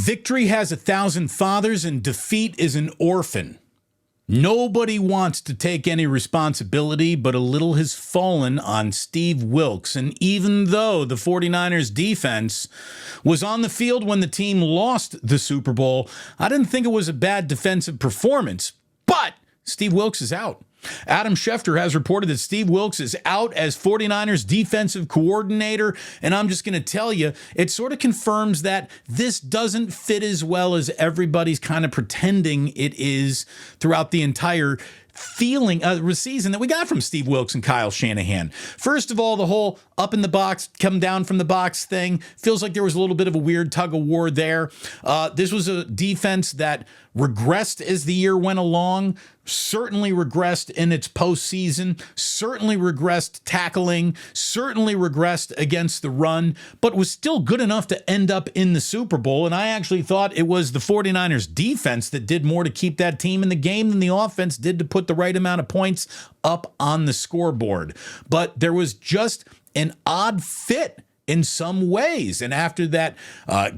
Victory has 1,000 fathers and defeat is an orphan. Nobody wants to take any responsibility, but a little has fallen on Steve Wilks. And even though the 49ers defense was on the field when the team lost the Super Bowl, I didn't think it was a bad defensive performance. But Steve Wilks is out. Adam Schefter has reported that Steve Wilks is out as 49ers defensive coordinator, and I'm just going to tell you, it sort of confirms that this doesn't fit as well as everybody's kind of pretending it is throughout the entire season that we got from Steve Wilks and Kyle Shanahan. First of all, the whole up in the box, come down from the box thing feels like there was a little bit of a weird tug of war there. This was a defense that regressed as the year went along, certainly regressed in its postseason, certainly regressed tackling, certainly regressed against the run, but was still good enough to end up in the Super Bowl. And I actually thought it was the 49ers defense that did more to keep that team in the game than the offense did to put the right amount of points up on the scoreboard. But there was just an odd fit in some ways. And after that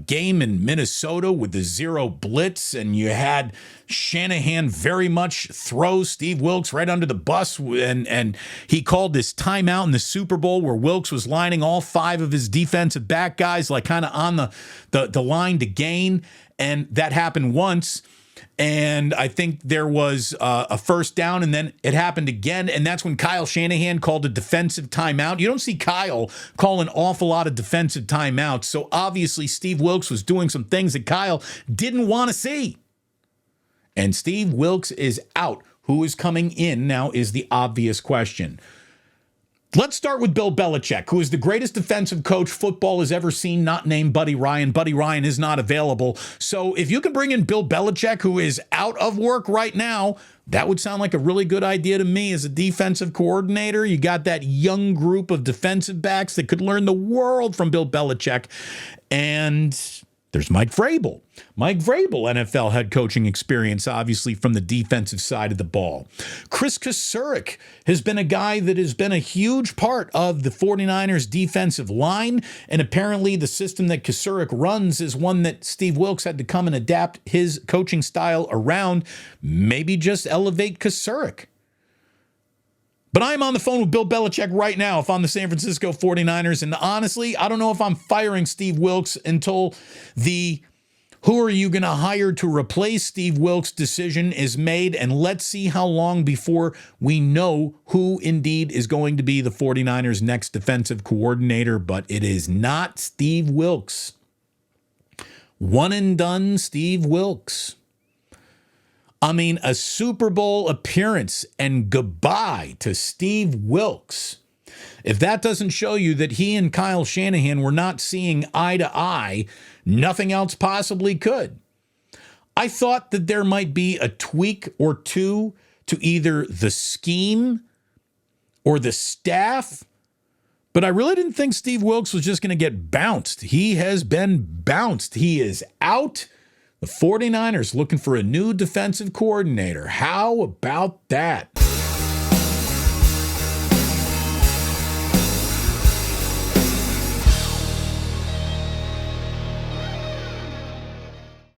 game in Minnesota with the zero blitz, and you had Shanahan very much throw Steve Wilks right under the bus, and he called this timeout in the Super Bowl where Wilks was lining all 5 of his defensive back guys like kind of on the line to gain. And that happened once. And I think there was a first down, and then it happened again. And that's when Kyle Shanahan called a defensive timeout. You don't see Kyle call an awful lot of defensive timeouts. So obviously Steve Wilks was doing some things that Kyle didn't want to see. And Steve Wilks is out. Who is coming in now is the obvious question. Let's start with Bill Belichick, who is the greatest defensive coach football has ever seen, not named Buddy Ryan. Buddy Ryan is not available. So if you can bring in Bill Belichick, who is out of work right now, that would sound like a really good idea to me as a defensive coordinator. You got that young group of defensive backs that could learn the world from Bill Belichick. And there's Mike Vrabel. Mike Vrabel, NFL head coaching experience, obviously, from the defensive side of the ball. Chris Kasurek has been a guy that has been a huge part of the 49ers defensive line, and apparently the system that Kasurek runs is one that Steve Wilks had to come and adapt his coaching style around, maybe just elevate Kasurek. But I'm on the phone with Bill Belichick right now if I'm the San Francisco 49ers. And honestly, I don't know if I'm firing Steve Wilks until the who are you going to hire to replace Steve Wilks decision is made. And let's see how long before we know who indeed is going to be the 49ers' next defensive coordinator. But it is not Steve Wilks. One and done Steve Wilks. I mean, a Super Bowl appearance and goodbye to Steve Wilks. If that doesn't show you that he and Kyle Shanahan were not seeing eye to eye, nothing else possibly could. I thought that there might be a tweak or two to either the scheme or the staff, but I really didn't think Steve Wilks was just going to get bounced. He has been bounced. He is out. The 49ers looking for a new defensive coordinator. How about that?